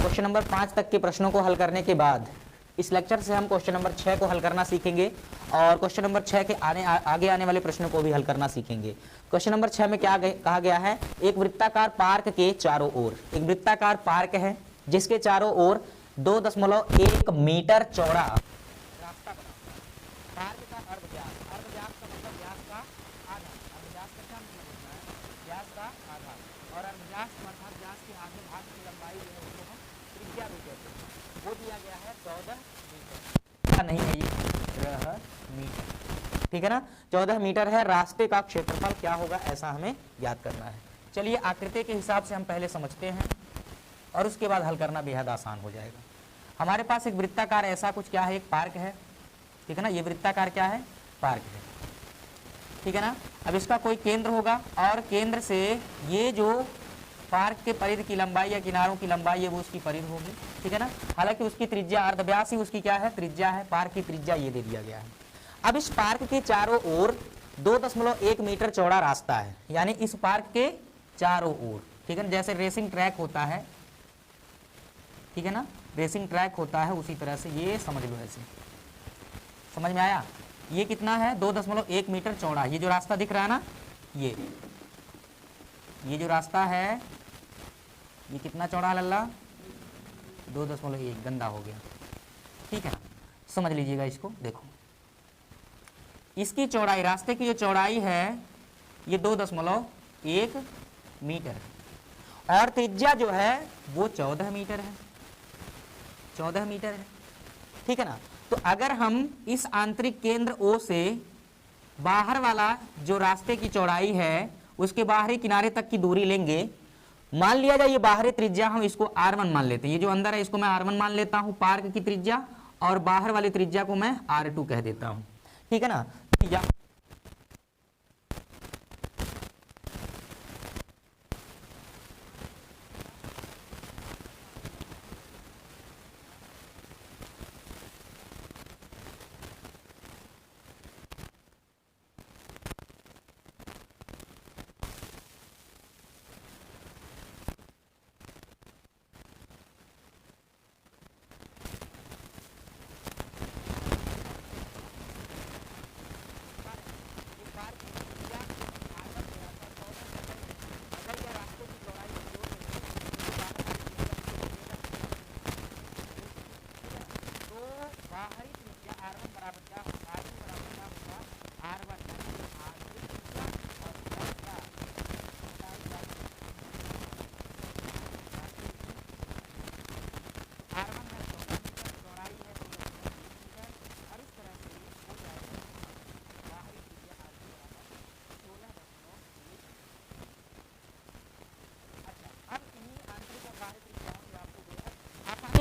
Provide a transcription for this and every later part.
Question number 5 तक के प्रश्नों को हल करने के बाद इस लेक्चर से हम क्वेश्चन नंबर 6 को हल करना सीखेंगे और क्वेश्चन नंबर 6 के आगे आने वाले प्रश्नों को भी हल करना सीखेंगे। क्वेश्चन नंबर 6 में क्या कहा गया है, एक वृत्ताकार पार्क के चारों ओर, एक वृत्ताकार पार्क है जिसके चारों ओर 2.1 मीटर चौड़ा रास्ता बना। पार्क का अर्धव्यास, अर्धव्यास का मतलब व्यास का आधा, अर्धव्यास का क्या मतलब होता है, व्यास का आधा, और अर्धव्यास अर्थात व्यास के आधे भाग की लंबाई जो है उसको हम त्रिज्या भी कहते हैं, वो दिया गया है 14 मीटर। नहीं है ये मीटर, ठीक है ना, 14 मीटर है। रास्ते का क्षेत्रफल क्या होगा ऐसा हमें याद करना है। चलिए आकृति के हिसाब से हम पहले समझते हैं और उसके बाद हल करना बेहद आसान हो जाएगा। हमारे पास एक वृत्ताकार ऐसा कुछ क्या है, एक पार्क है, ठीक है ना, ये वृत्ताकार क्या है, पार्क है, ठीक है ना। अब इसका कोई केंद्र होगा और केंद्र से ये जो पार्क के परिधि की लंबाई या किनारों की लंबाई है वो उसकी परिधि होगी, ठीक है ना। हालांकि उसकी त्रिज्या अर्धव्यास ही उसकी क्या है, त्रिज्या है, पार्क की त्रिज्या ये दे दिया गया है। अब इस पार्क के चारों ओर 2.1 मीटर चौड़ा रास्ता है, यानी इस पार्क के चारों ओर, ठीक है ना, जैसे रेसिंग ट्रैक होता है, ठीक है ना, रेसिंग ट्रैक होता है उसी तरह से ये समझ लो, ऐसे समझ में आया। ये कितना है, 2.1 मीटर चौड़ा, ये जो रास्ता दिख रहा है ना, ये जो रास्ता है ये कितना चौड़ा है लल्ला, 2.1, गंदा हो गया, ठीक है ना, समझ लीजिएगा इसको। देखो इसकी चौड़ाई, रास्ते की जो चौड़ाई है ये 2.1 मीटर है और त्रिज्या जो है वो 14 मीटर है, 14 मीटर है, ठीक है ना। तो अगर हम इस आंतरिक केंद्र O से बाहर वाला जो रास्ते की चौड़ाई है उसके बाहरी किनारे तक की दूरी लेंगे, मान लिया जाए ये बाहरी त्रिज्या हम इसको R1 मान लेते हैं, ये जो अंदर है इसको मैं R1 मान लेता हूं पार्क की त्रिज्या, और बाहर वाली त्रिज्या को मैं R2 कह देता हूं, ठीक है ना।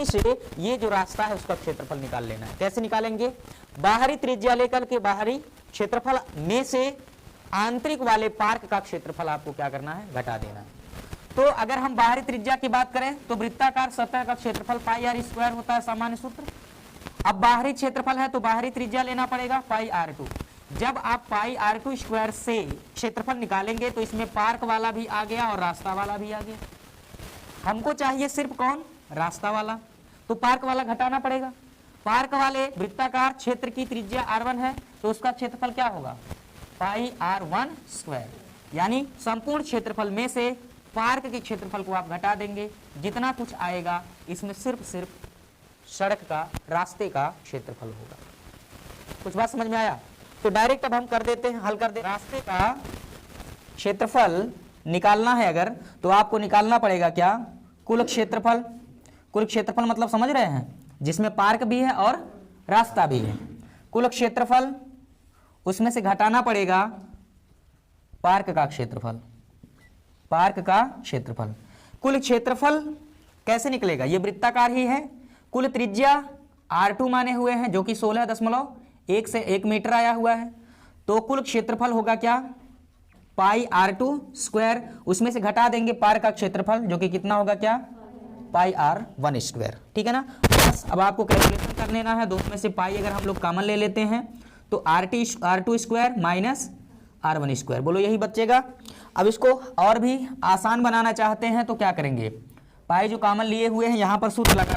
से ये जो रास्ता है उसका क्षेत्रफल निकाल लेना है। कैसे निकालेंगे, बाहरी त्रिज्या लेकर के बाहरी क्षेत्रफल में से आंतरिक वाले पार्क का क्षेत्रफल आपको क्या करना है, घटा देना है। तो अगर हम बाहरी त्रिज्या की बात करें तो वृत्ताकार सतह का क्षेत्रफल पाई आर स्क्वायर होता है, सामान्य सूत्र। अब बाहरी क्षेत्रफल है तो बाहरी त्रिज्या लेना पड़ेगा पाई R2। जब आप पाई R2 स्क्वायर से क्षेत्रफल निकालेंगे तो इसमें पार्क वाला भी आ गया और रास्ता वाला भी आ गया। हमको चाहिए सिर्फ कौन, रास्ता वाला, तो पार्क वाला घटाना पड़ेगा। पार्क वाले वृत्ताकार क्षेत्र की त्रिज्या R1 है तो उसका क्षेत्रफल क्या होगा, पाई R1 स्क्वायर, यानी संपूर्ण क्षेत्रफल में से पार्क के क्षेत्रफल को आप घटा देंगे, जितना कुछ आएगा इसमें सिर्फ सड़क का, रास्ते का क्षेत्रफल होगा। कुछ बात समझ में आया। तो डायरेक्ट अब हम कर देते हैं, हल कर दे। रास्ते का क्षेत्रफल निकालना है अगर, तो आपको निकालना पड़ेगा क्या, कुल क्षेत्रफल। कुल क्षेत्रफल मतलब समझ रहे हैं, जिसमें पार्क भी है और रास्ता भी है। कुल क्षेत्रफल, उसमें से घटाना पड़ेगा पार्क का क्षेत्रफल, पार्क का क्षेत्रफल। कुल क्षेत्रफल कैसे निकलेगा, ये वृत्ताकार ही है, कुल त्रिज्या R2 माने हुए हैं जो कि 16.1 से 1 मीटर आया हुआ है, तो कुल क्षेत्रफल होगा क्या, पाई R2 स्क्वायर, उसमें से घटा देंगे पार्क का क्षेत्रफल जो कि कितना होगा क्या, पाई R1 स्क्वायर, ठीक है ना। बस अब आपको कैलकुलेशन कर लेना है, दोनों में से पाई अगर हम लोग कॉमन ले लेते हैं तो R2 square minus R1 square, बोलो यही बचेगा। अब इसको और भी आसान बनाना चाहते हैं तो क्या करेंगे, पाई जो कॉमन लिए हुए हैं यहां पर सूत्र लगा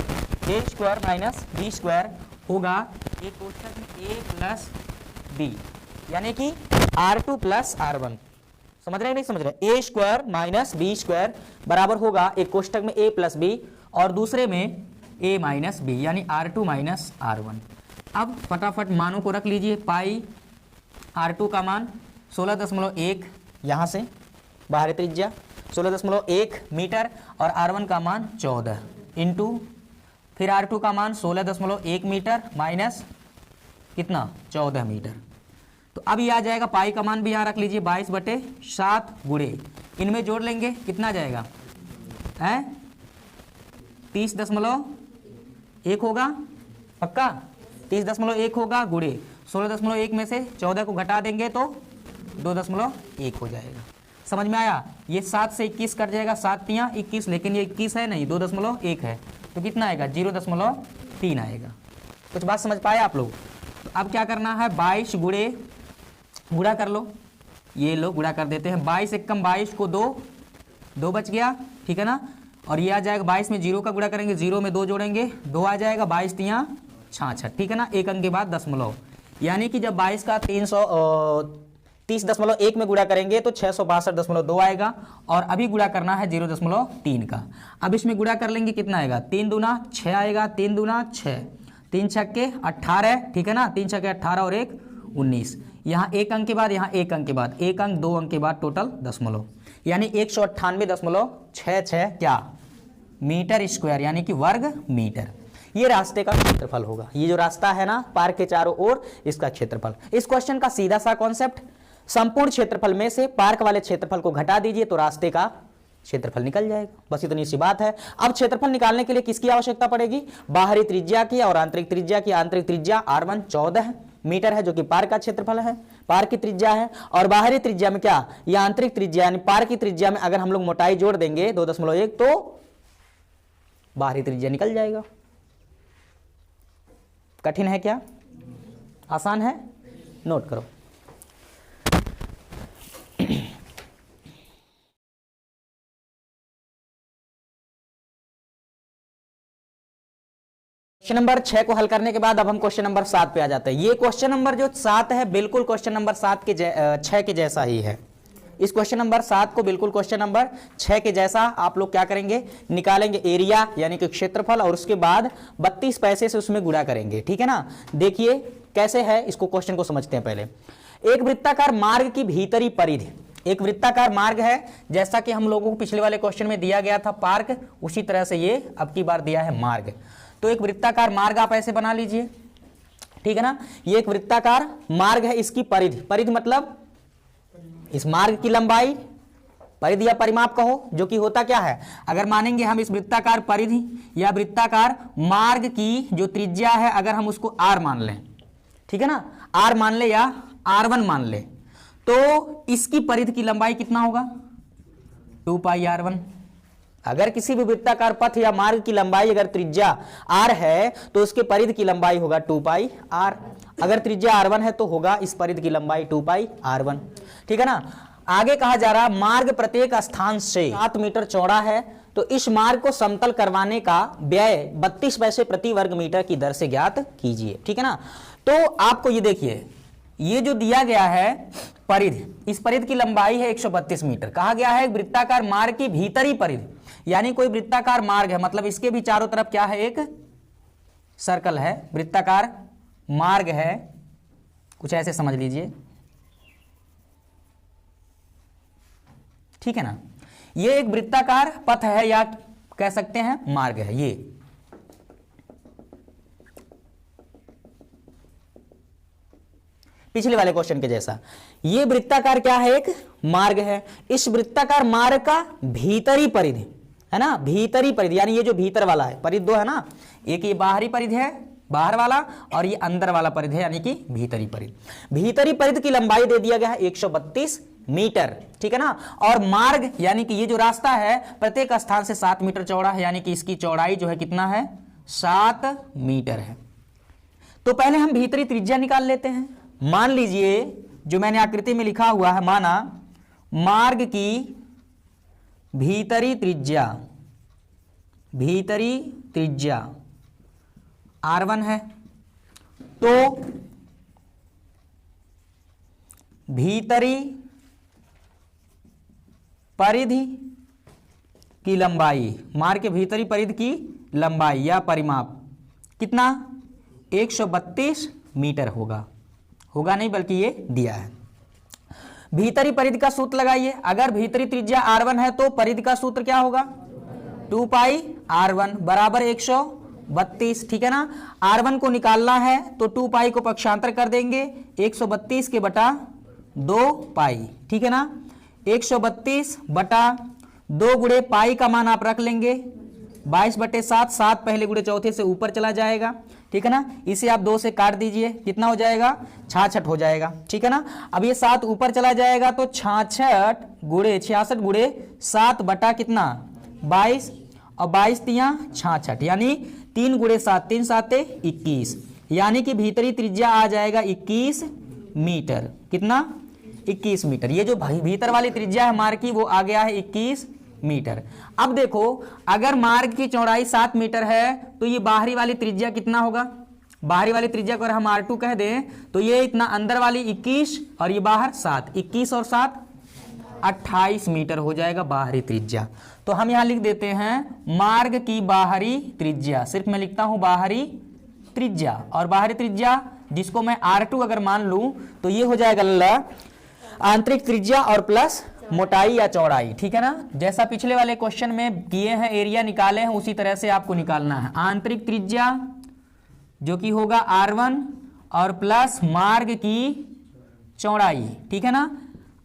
ए स्क्वायर माइनस बी स्क्वायर होगा एक कोष्टक में ए प्लस बी, यानी कि R2 प्लस R1। समझ रहे हैं नहीं समझ रहे? ए स्क्वायर माइनस बी स्क्वायर बराबर होगा एक कोष्टक में ए प्लस बी और दूसरे में ए माइनस बी, यानी R2 माइनस R1। अब फटाफट मानों को रख लीजिए। पाई R2 का मान 16.1 यहाँ से बाहरी त्रिज्या 16.1 मीटर और R1 का मान 14 इंटू फिर R2 का मान 16.1 मीटर माइनस कितना 14 मीटर। तो अब ये आ जाएगा, पाई का मान भी यहाँ रख लीजिए 22/7 गुणे इनमें जोड़ लेंगे कितना जाएगा है 30.1 होगा, पक्का 30.1 होगा गुणे 16.1 में से 14 को घटा देंगे तो 2.1 हो जाएगा। समझ में आया? ये 7 से 21 कट जाएगा, 7 तियां 21, लेकिन ये 21 है नहीं 2.1 है तो कितना आएगा 0.3 आएगा। कुछ बात समझ पाए आप लोग? तो अब क्या करना है 22 गुणे गुणा कर लो, ये लो गुणा कर देते हैं। 22 एकम 22 को 2 बच गया, ठीक है ना। और ये आ जाएगा 22 में 0 का गुणा करेंगे, 0 में 2 जोड़ेंगे 2 आ जाएगा, 22 तियां 66, ठीक है ना। एक अंक के बाद दशमलव, यानी कि जब 22 का 30.1 में गुणा करेंगे तो 662.2 आएगा और अभी गुणा करना है 0.3 का। अब इसमें गुणा कर लेंगे कितना आएगा 3 दूना 6 आएगा, 3 दूना 6, 3 छक्के 18, ठीक है ना, 3 छक्के 18 और 1 19। यहाँ एक अंक के बाद यहाँ एक अंक के बाद एक अंक 2 अंक के बाद टोटल दशमलव, यानी 198.66 क्या मीटर स्क्वायर, यानी कि वर्ग मीटर। ये रास्ते का क्षेत्रफल होगा। ये जो रास्ता है ना पार्क के चारों ओर, इसका क्षेत्रफल। इस क्वेश्चन का सीधा सा कॉन्सेप्ट, संपूर्ण क्षेत्रफल में से पार्क वाले क्षेत्रफल को घटा दीजिए तो रास्ते का क्षेत्रफल निकल जाएगा। बस इतनी सी बात है। अब क्षेत्रफल निकालने के लिए किसकी आवश्यकता पड़ेगी? बाहरी त्रिज्या की और आंतरिक त्रिज्या की। आंतरिक त्रिज्या R1 14 मीटर है जो कि पार्क का क्षेत्रफल है, पार्क की त्रिज्या है। और बाहरी त्रिज्या में क्या, यह आंतरिक त्रिज्या यानी पार्क की त्रिज्या में अगर हम लोग मोटाई जोड़ देंगे 2.1 तो बाहरी त्रिज्या निकल जाएगा। कठिन है क्या? आसान है? नोट करो। क्वेश्चन नंबर 6 को हल करने के बाद अब हम क्वेश्चन नंबर 7 पे आ जाते हैं। ये क्वेश्चन नंबर जो 7 है बिल्कुल क्वेश्चन नंबर 6 के जैसा ही है। इस क्वेश्चन नंबर 7 को बिल्कुल क्वेश्चन नंबर 6 के जैसा आप लोग क्या करेंगे, निकालेंगे एरिया यानी कि क्षेत्रफल और उसके बाद 32 पैसे से उसमें गुणा करेंगे, ठीक है ना। देखिए कैसे है, इसको क्वेश्चन को समझते हैं पहले। एक वृत्ताकार मार्ग की भीतरी परिधि, एक वृत्ताकार मार्ग है जैसा कि हम लोगों को पिछले वाले क्वेश्चन में दिया गया था पार्क, उसी तरह से ये अब की बार दिया है मार्ग। तो एक वृत्ताकार मार्ग आप ऐसे बना लीजिए, ठीक है ना। ये एक वृत्ताकार मार्ग है, इसकी परिधि, परिधि मतलब इस मार्ग की लंबाई, परिधि या परिमाप कहो, जो कि होता क्या है, अगर मानेंगे हम इस वृत्ताकार परिधि या वृत्ताकार मार्ग की जो त्रिज्या है अगर हम उसको r मान लें, ठीक है ना, r मान ले या r1 मान ले, तो इसकी परिधि की लंबाई कितना होगा 2 पाई r1। अगर किसी भी वृत्ताकार पथ या मार्ग की लंबाई अगर त्रिज्या r है तो उसके परिधि की लंबाई होगा 2 पाई r। अगर त्रिज्या r1 है तो होगा इस परिधि की लंबाई 2 पाई r1, ठीक है ना। आगे कहा जा रहा मार्ग प्रत्येक स्थान से 7 मीटर चौड़ा है, तो इस मार्ग को समतल करवाने का व्यय 32 पैसे प्रति वर्ग मीटर की दर से ज्ञात कीजिए, ठीक है ना। तो आपको ये देखिए, ये जो दिया गया है परिधि, इस परिधि की लंबाई है 132 मीटर। कहा गया है वृत्ताकार मार्ग की भीतरी परिधि, यानी कोई वृत्ताकार मार्ग है मतलब इसके भी चारों तरफ क्या है, एक सर्कल है, वृत्ताकार मार्ग है, कुछ ऐसे समझ लीजिए, ठीक है ना। ये एक वृत्ताकार पथ है या कह सकते हैं मार्ग है। ये पिछले वाले क्वेश्चन के जैसा ये वृत्ताकार क्या है, एक मार्ग है। इस वृत्ताकार मार्ग का भीतरी परिधि है ना, भीतरी परिधि यानी ये जो भीतर वाला है, परिधि दो है ना, एक ये बाहरी परिधि है बाहर वाला और ये अंदर वाला परिधि है यानी कि भीतरी परिधि। भीतरी परिधि की लंबाई दे दिया गया है 132 मीटर, ठीक है ना। और मार्ग यानी कि ये जो रास्ता है प्रत्येक स्थान से 7 मीटर चौड़ा है, यानी कि इसकी चौड़ाई जो है कितना है 7 मीटर है। तो पहले हम भीतरी त्रिज्या निकाल लेते हैं। मान लीजिए जो मैंने आकृति में लिखा हुआ है, माना मार्ग की भीतरी त्रिज्या भीतरी त्रिज्या r1 है तो भीतरी परिधि की लंबाई, मार्ग के भीतरी परिधि की लंबाई या परिमाप कितना 132 मीटर होगा नहीं बल्कि ये दिया है। भीतरी परिधि का सूत्र लगाइए। अगर भीतरी त्रिज्या r1 है तो परिधि का सूत्र क्या होगा 2 पाई r1 बराबर 132। ठीक है ना। r1 को निकालना है तो 2 पाई को पक्षांतर कर देंगे 132 के बटा 2 पाई। ठीक है ना। 132 बटा 2 गुणे पाई का मान आप रख लेंगे 22/7, 7 पहले गुणे चौथे से ऊपर चला जाएगा। ठीक है ना। इसे आप 2 से काट दीजिए, कितना हो जाएगा 66 हो जाएगा। ठीक है ना। अब ये 7 ऊपर चला जाएगा तो 66 गुणे 7 बटा कितना 22 और 22 तिया 66 यानी 3 गुणे 7, 3 7 21 यानी कि भीतरी त्रिज्या आ जाएगा 21 मीटर। कितना 21 मीटर। ये जो भीतर वाली त्रिज्या है मार्ग की वो आ गया है 21 मीटर। अब देखो अगर मार्ग की चौड़ाई 7 मीटर है तो ये बाहरी वाली त्रिज्या कितना होगा। बाहरी वाली त्रिज्या को अगर हम R2 कह दें तो ये इतना अंदर वाली 21 और ये बाहर 7, 21 और 7 28 मीटर हो जाएगा बाहरी त्रिज्या। तो हम यहां लिख देते हैं मार्ग की बाहरी त्रिज्या, सिर्फ मैं लिखता हूं बाहरी त्रिज्या, और बाहरी त्रिज्या जिसको मैं R2 अगर मान लूं तो ये हो जाएगा आंतरिक त्रिज्या और प्लस मोटाई या चौड़ाई। ठीक है ना। जैसा पिछले वाले क्वेश्चन में किए हैं, एरिया निकाले हैं, उसी तरह से आपको निकालना है। आंतरिक त्रिज्या जो कि होगा R1 और प्लस मार्ग की चौड़ाई। ठीक है ना।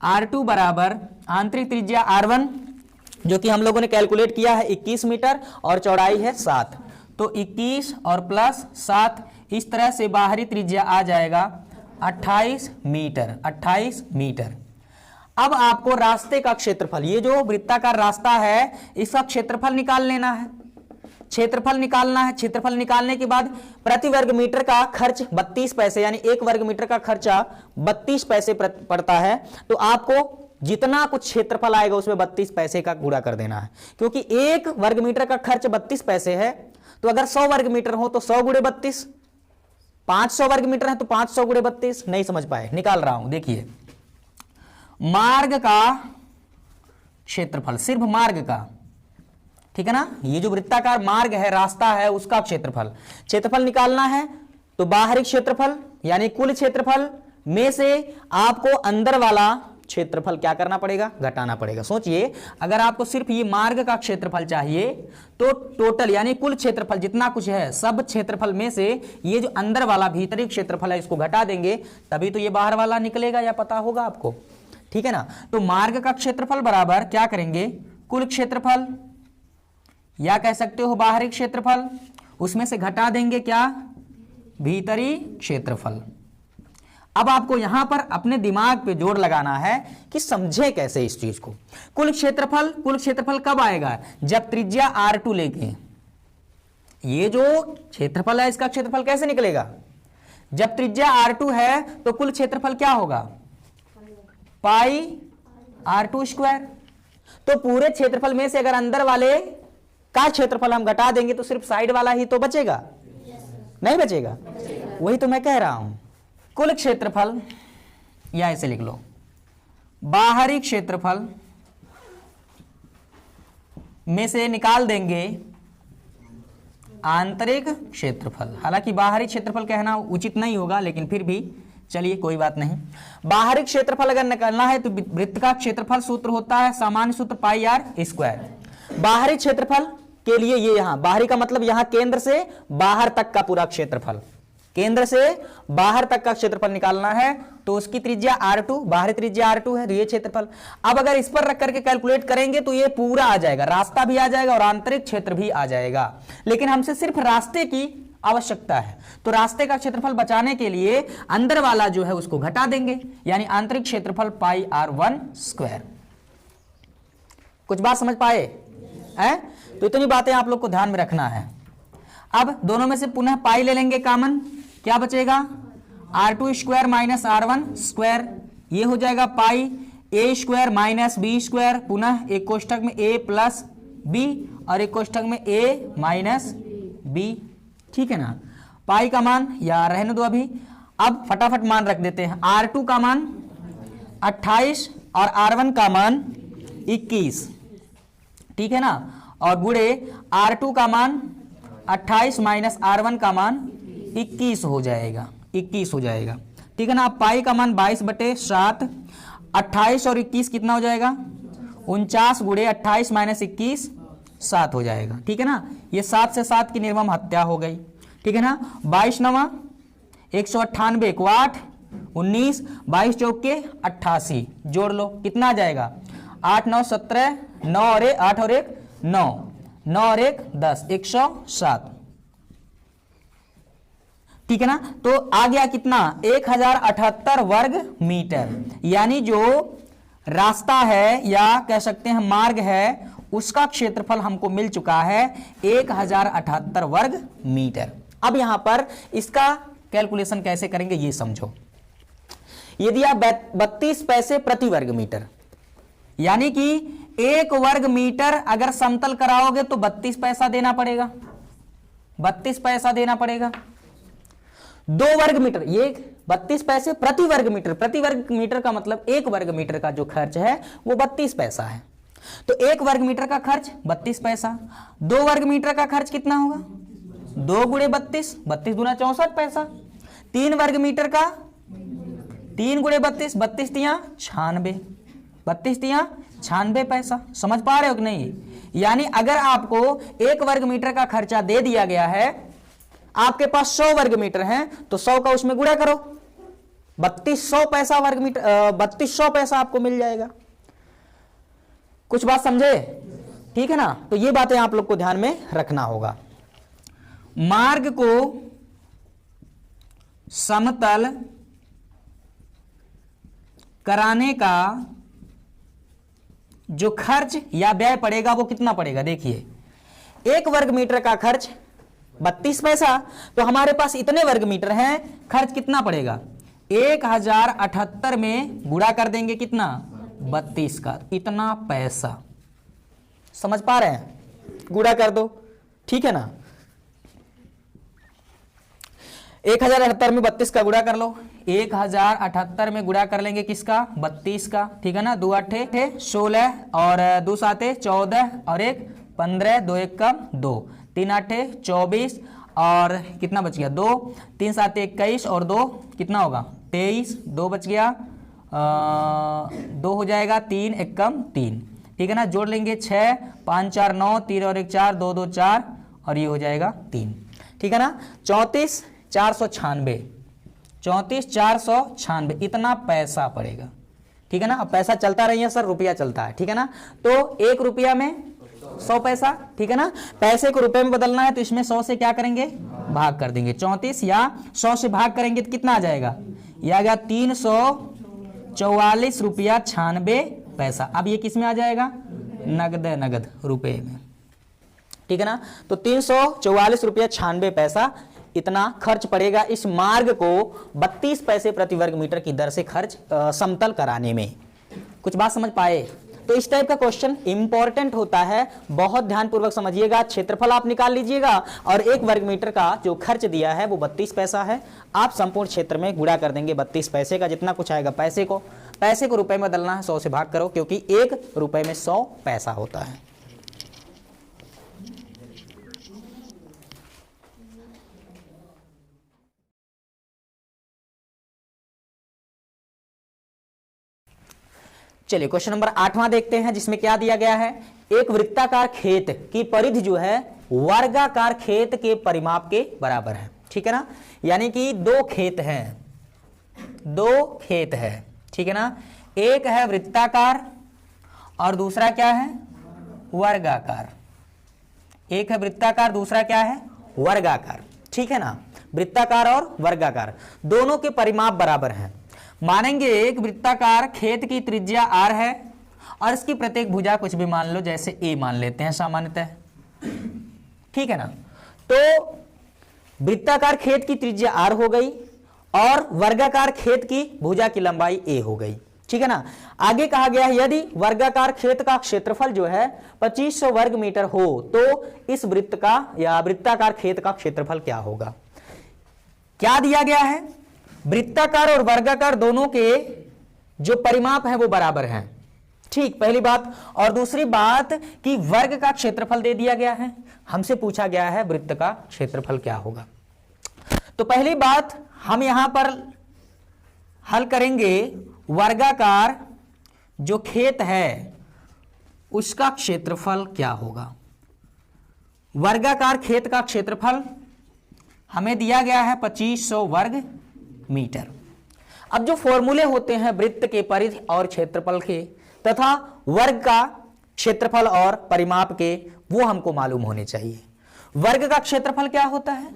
R2 बराबर आंतरिक त्रिज्या R1 जो कि हम लोगों ने कैलकुलेट किया है 21 मीटर और चौड़ाई है 7, तो 21 और प्लस 7 इस तरह से बाहरी त्रिज्या आ जाएगा 28 मीटर। 28 मीटर। अब आपको रास्ते का क्षेत्रफल, ये जो वृत्ताकार रास्ता है इसका क्षेत्रफल निकाल लेना है। क्षेत्रफल निकालना है। क्षेत्रफल निकालने के बाद प्रति वर्ग मीटर का खर्च 32 पैसे यानी 1 वर्ग मीटर का खर्चा 32 पैसे पड़ता है। तो आपको जितना कुछ क्षेत्रफल आएगा उसमें 32 पैसे का गुणा कर देना है, क्योंकि 1 वर्ग मीटर का खर्च 32 पैसे है। तो अगर 100 वर्ग मीटर हो तो 100 गुणे 32, 500 वर्ग मीटर है तो 500 गुणे 32। नहीं समझ पाए, निकाल रहा हूं। देखिए मार्ग का क्षेत्रफल, सिर्फ मार्ग का, ठीक है ना। ये जो वृत्ताकार मार्ग है, रास्ता है, उसका क्षेत्रफल निकालना है। तो बाहरी क्षेत्रफल यानी कुल क्षेत्रफल में से आपको अंदर वाला क्षेत्रफल क्या करना पड़ेगा, घटाना पड़ेगा। सोचिए अगर आपको सिर्फ ये मार्ग का क्षेत्रफल चाहिए तो टोटल यानी कुल क्षेत्रफल जितना कुछ है सब क्षेत्रफल में से ये जो अंदर वाला भीतरी क्षेत्रफल है इसको घटा देंगे, तभी तो ये बाहर वाला निकलेगा, या पता होगा आपको। ठीक है ना। तो मार्ग का क्षेत्रफल बराबर क्या करेंगे, कुल क्षेत्रफल या कह सकते हो बाहरी क्षेत्रफल, उसमें से घटा देंगे क्या, भीतरी क्षेत्रफल। अब आपको यहां पर अपने दिमाग पे जोर लगाना है कि समझे कैसे इस चीज को। कुल क्षेत्रफल कब आएगा, जब त्रिज्या R2 लेके, ये जो क्षेत्रफल है इसका क्षेत्रफल कैसे निकलेगा, जब त्रिज्या R2 है तो कुल क्षेत्रफल क्या होगा, पाई R2 स्क्वायर। तो पूरे क्षेत्रफल में से अगर अंदर वाले का क्षेत्रफल हम घटा देंगे तो सिर्फ साइड वाला ही तो बचेगा, नहीं बचेगा। वही तो मैं कह रहा हूं। कुल क्षेत्रफल या ऐसे लिख लो, बाहरी क्षेत्रफल में से निकाल देंगे आंतरिक क्षेत्रफल। हालांकि बाहरी क्षेत्रफल कहना उचित नहीं होगा, लेकिन फिर भी चलिए कोई बात नहीं। बाहरी क्षेत्रफल अगर निकालना है तो वृत्त का क्षेत्रफल सूत्र होता है सामान्य सूत्र पाई R स्क्वायर। बाहरी क्षेत्रफल के लिए ये यहां बाहरी का मतलब यहां केंद्र से बाहर तक का पूरा क्षेत्रफल, केंद्र से बाहर तक का क्षेत्रफल निकालना है तो उसकी त्रिज्या R2, बाहरी त्रिज्या R2 है, ये क्षेत्रफल। अब अगर इस पर रख करके कैलकुलेट करेंगे तो ये पूरा आ जाएगा, रास्ता भी आ जाएगा और आंतरिक क्षेत्र भी आ जाएगा। लेकिन हमसे सिर्फ रास्ते की आवश्यकता है, तो रास्ते का क्षेत्रफल बचाने के लिए अंदर वाला जो है उसको घटा देंगे, यानी आंतरिक क्षेत्रफल पाई R1 स्क्वायर। कुछ बात समझ पाए हैं? तो इतनी बातें आप लोग को ध्यान में रखना है। अब दोनों में से पुनः पाई ले लेंगे कॉमन, क्या बचेगा, R2 square minus R1 square, ये हो जाएगा पाई A square minus B square, पुनः एक कोष्ठक में A प्लस बी और एक कोष्ठक में ए माइनस बी, ठीक है ना। पाई का मान या रहने दो अभी, अब फटाफट मान रख देते हैं। R2 का मान 28 और R1 का मान 21, ठीक है ना, और गुणे R2 का मान 28 माइनस R1 का मान 21 हो जाएगा, 21 हो जाएगा, ठीक है ना। अब पाई का मान 22/7, 28 और 21 कितना हो जाएगा 49 गुणे 28 माइनस 21 7 हो जाएगा, ठीक है ना। ये 7 से 7 की निर्मम हत्या हो गई, ठीक है ना। 22 9 198 को 8 19 22 चौके 88 जोड़ लो कितना आ जाएगा 8 9 17 9 और 1 8 और 1 9 9 और 1 10 107, ठीक है ना। तो आ गया कितना 1078 वर्ग मीटर, यानी जो रास्ता है या कह सकते हैं मार्ग है उसका क्षेत्रफल हमको मिल चुका है 1078 वर्ग मीटर। अब यहां पर इसका कैलकुलेशन कैसे करेंगे ये समझो। यदि आप 32 पैसे प्रति वर्ग मीटर, यानी कि 1 वर्ग मीटर अगर समतल कराओगे तो 32 पैसा देना पड़ेगा, 32 पैसा देना पड़ेगा। 2 वर्ग मीटर, ये 32 पैसे प्रति वर्ग मीटर, प्रति वर्ग मीटर का मतलब 1 वर्ग मीटर का जो खर्च है वो 32 पैसा है। तो 1 वर्ग मीटर का खर्च 32 पैसा, 2 वर्ग मीटर का खर्च कितना होगा 2 गुणे 32, 32 दूना 64 पैसा। 3 वर्ग मीटर का 3 गुणे 32, 32 तिया 96, 32 तिया 96 पैसा। समझ पा रहे हो कि नहीं। यानी अगर आपको 1 वर्ग मीटर का खर्चा दे दिया गया है, आपके पास 100 वर्ग मीटर है तो 100 का उसमें गुणा करो, 3200 पैसा वर्ग मीटर, 3200 पैसा आपको मिल जाएगा। कुछ बात समझे, ठीक है ना। तो ये बातें आप लोग को ध्यान में रखना होगा। मार्ग को समतल कराने का जो खर्च या व्यय पड़ेगा वो कितना पड़ेगा। देखिए 1 वर्ग मीटर का खर्च 32 पैसा, तो हमारे पास इतने वर्ग मीटर हैं, खर्च कितना पड़ेगा 1078 में गुणा कर देंगे कितना 32 का इतना पैसा। समझ पा रहे हैं, गुणा कर दो, ठीक है ना। 1078 में 32 का गुणा कर लो, 1078 में गुणा कर लेंगे किसका 32 का, ठीक है ना। 2 8 16 और 2 7 14 और 1 15, 2 1 कम 2, 3 8 24 और कितना बच गया 2, 3 7 21 और 2 कितना होगा 23, 2 बच गया 2 हो जाएगा, 3 1 कम 3, ठीक है ना। जोड़ लेंगे 6 5 4 9, 3 और 1 4, 2 2 4 और ये हो जाएगा 3, ठीक है ना। 34 496, 34 496 इतना पैसा पड़ेगा, ठीक है ना। अब पैसा चलता रही है सर, रुपया चलता है, ठीक है ना। तो 1 रुपया में 100 पैसा, ठीक है ना। पैसे को रुपए में बदलना है तो इसमें 100 से क्या करेंगे भाग कर देंगे, 34 या 100 से भाग करेंगे तो कितना आ जाएगा, यह आ गया 344 रुपया 96 पैसा। अब ये किस में आ जाएगा नगद रुपए में, ठीक है ना। तो 344 रुपया 96 पैसा इतना खर्च पड़ेगा इस मार्ग को 32 पैसे प्रति वर्ग मीटर की दर से खर्च समतल कराने में। कुछ बात समझ पाए। तो इस टाइप का क्वेश्चन इंपॉर्टेंट होता है, बहुत ध्यानपूर्वक समझिएगा। क्षेत्रफल आप निकाल लीजिएगा और 1 वर्ग मीटर का जो खर्च दिया है वो 32 पैसा है। आप संपूर्ण क्षेत्र में गुणा कर देंगे 32 पैसे का, जितना कुछ आएगा पैसे को रुपए में बदलना है, 100 से भाग करो क्योंकि 1 रुपए में 100 पैसा होता है। चलिए क्वेश्चन नंबर 8वां देखते हैं, जिसमें क्या दिया गया है। एक वृत्ताकार खेत की परिधि जो है वर्गाकार खेत के परिमाप के बराबर है, ठीक है ना। यानी कि 2 खेत हैं, 2 खेत है, ठीक है ना। एक है वृत्ताकार और दूसरा क्या है वर्गाकार। एक है वृत्ताकार, दूसरा क्या है वर्गाकार, ठीक है ना। वृत्ताकार और वर्गाकार दोनों के परिमाप बराबर हैं। मानेंगे एक वृत्ताकार खेत की त्रिज्या r है और इसकी प्रत्येक भुजा कुछ भी मान लो, जैसे a मान लेते हैं सामान्यतः, ठीक है ना। तो वृत्ताकार खेत की त्रिज्या r हो गई और वर्गाकार खेत की भुजा की लंबाई a हो गई, ठीक है ना। आगे कहा गया है यदि वर्गाकार खेत का क्षेत्रफल जो है 2500 वर्ग मीटर हो तो इस वृत्त का या वृत्ताकार खेत का क्षेत्रफल क्या होगा। क्या दिया गया है, वृत्ताकार और वर्गाकार दोनों के जो परिमाप है वो बराबर हैं, ठीक, पहली बात। और दूसरी बात कि वर्ग का क्षेत्रफल दे दिया गया है, हमसे पूछा गया है वृत्त का क्षेत्रफल क्या होगा। तो पहली बात हम यहां पर हल करेंगे, वर्गाकार जो खेत है उसका क्षेत्रफल क्या होगा। वर्गाकार खेत का क्षेत्रफल हमें दिया गया है 2500 वर्ग मीटर। अब जो फॉर्मूले होते हैं वृत्त के परिधि और क्षेत्रफल के तथा वर्ग का क्षेत्रफल और परिमाप के, वो हमको मालूम होने चाहिए। वर्ग का क्षेत्रफल क्या होता है,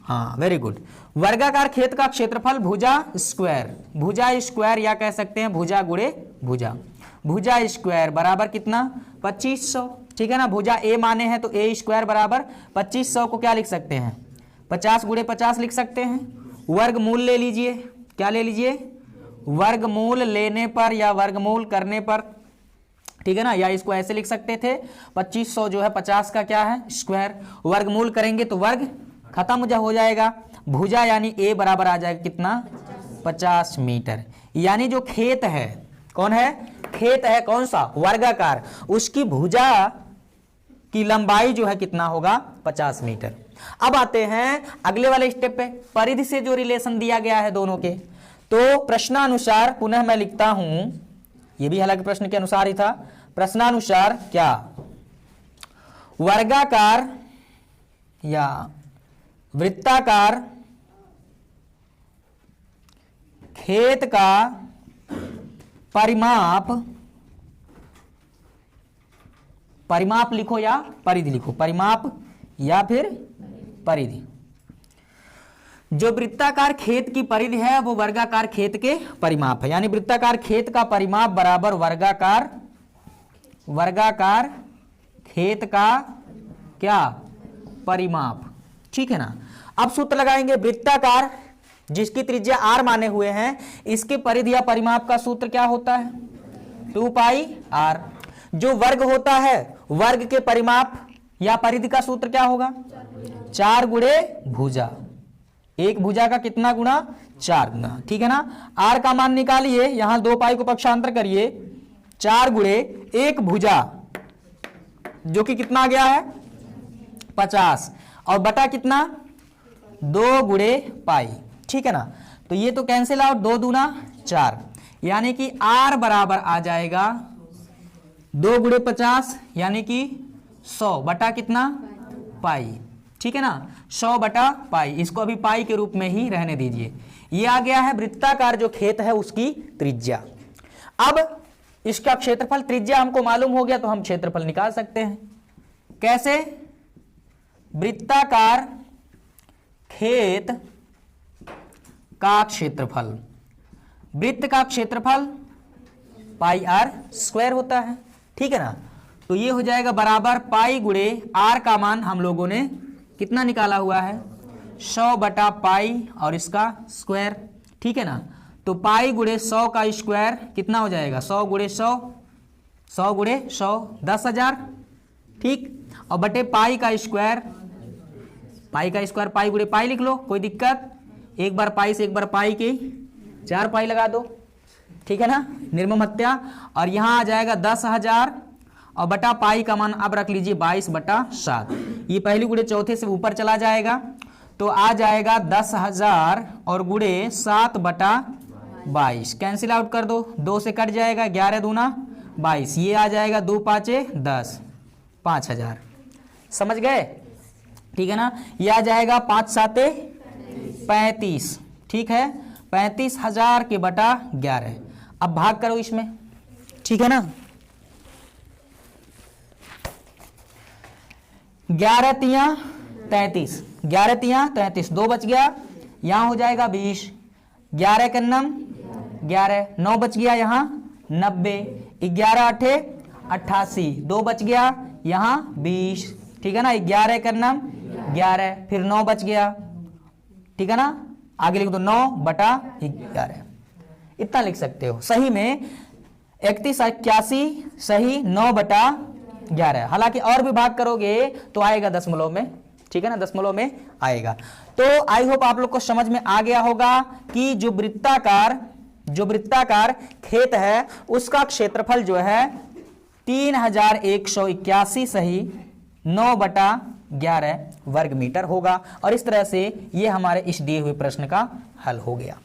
हाँ वेरी गुड, वर्गाकार खेत का क्षेत्रफल भुजा स्क्वायर, भुजा स्क्वायर या कह सकते हैं भुजा गुणे भुजा, भुजा स्क्वायर बराबर कितना 2500, ठीक है ना। भुजा ए माने हैं तो ए स्क्वायर बराबर 2500 को क्या लिख सकते हैं 50 गुणे 50 लिख सकते हैं। वर्गमूल ले लीजिए, क्या ले लीजिए, वर्गमूल लेने पर या वर्गमूल करने पर, ठीक है ना, या इसको ऐसे लिख सकते थे 2500 जो है 50 का क्या है स्क्वायर, वर्गमूल करेंगे तो वर्ग खत्म हो जाएगा, भुजा यानी ए बराबर आ जाएगा कितना 50 मीटर। यानी जो खेत है, कौन है, खेत है कौन सा वर्गाकार, उसकी भुजा की लंबाई जो है कितना होगा 50 मीटर। अब आते हैं अगले वाले स्टेप पे, परिधि से जो रिलेशन दिया गया है दोनों के, तो प्रश्नानुसार पुनः मैं लिखता हूं, ये भी हालांकि प्रश्न के अनुसार ही था, प्रश्नानुसार क्या वर्गाकार या वृत्ताकार खेत का परिमाप, परिमाप लिखो या परिधि लिखो, परिमाप या फिर परिधि, जो वृत्ताकार खेत की परिधि है वो वर्गाकार खेत के परिमाप है। यानी वृत्ताकार खेत का परिमाप बराबर वर्गाकार, वर्गाकार खेत का क्या परिमाप, ठीक है ना। अब सूत्र लगाएंगे, वृत्ताकार जिसकी त्रिज्या r माने हुए हैं, इसके परिधि या परिमाप का सूत्र क्या होता है 2 पाई r। जो वर्ग होता है, वर्ग के परिमाप या परिधि का सूत्र क्या होगा 4 गुणे भुजा, एक भुजा का कितना गुना 4 गुना, ठीक है ना। r का मान निकालिए, यहां 2 पाई को पक्षांतर करिए, 4 गुणे एक भुजा जो कि कितना आ गया है 50 और बटा कितना 2 गुणे पाई, ठीक है ना। तो ये तो कैंसिल आउट, 2 दूना 4, यानी कि r बराबर आ जाएगा 2 गुणे 50 यानी कि 100 बटा कितना पाई, ठीक है ना, 100 बटा पाई। इसको अभी पाई के रूप में ही रहने दीजिए। ये आ गया है वृत्ताकार जो खेत है उसकी त्रिज्या। अब इसका क्षेत्रफल, त्रिज्या हमको मालूम हो गया तो हम क्षेत्रफल निकाल सकते हैं। कैसे, वृत्ताकार खेत का क्षेत्रफल, वृत्त का क्षेत्रफल पाई आर स्क्वायर होता है, ठीक है ना। तो ये हो जाएगा बराबर पाई गुणे आर का मान हम लोगों ने कितना निकाला हुआ है 100 बटा पाई और इसका स्क्वायर, ठीक है ना। तो पाई गुणे 100 का स्क्वायर कितना हो जाएगा 100 गुणे 100, 100 गुणे 100 10,000, ठीक, और बटे पाई का स्क्वायर, पाई का स्क्वायर पाई गुणे पाई लिख लो, कोई दिक्कत, एक बार पाई से एक बार पाई की 4 पाई लगा दो, ठीक है ना, निर्मम हत्या। और यहां आ जाएगा 10,000 और बटा पाई का मान अब रख लीजिए 22/7, ये पहली गुणे चौथे से ऊपर चला जाएगा तो आ जाएगा 10,000 और गुणे 7/22, कैंसिल आउट कर दो, 2 से कट जाएगा, 11 दूना 22, ये आ जाएगा 2 5 10, 5,000, समझ गए, ठीक है ना। ये आ जाएगा 5 7 35, ठीक है, 35,000 के बटा 11। अब भाग करो इसमें, ठीक है ना, 11 तिया 33, 11 तिया 33, 2 बच गया, यहां हो जाएगा 20, 11 का 11, 9 बच गया यहाँ 90, 11 8 88, 2 बच गया यहाँ 20, ठीक है ना, 11 का 11, फिर 9 बच गया, ठीक है ना, आगे लिख दो 9/11। इतना लिख सकते हो। सही में 3181 सही 9/11। हालांकि और भी भाग करोगे तो आएगा दशमलव में, ठीक है ना, दशमलव में आएगा। तो आई होप आप लोग को समझ में आ गया होगा कि जो वृत्ताकार खेत है उसका क्षेत्रफल जो है 3181 सही 9/11 वर्ग मीटर होगा। और इस तरह से ये हमारे इस दिए हुए प्रश्न का हल हो गया।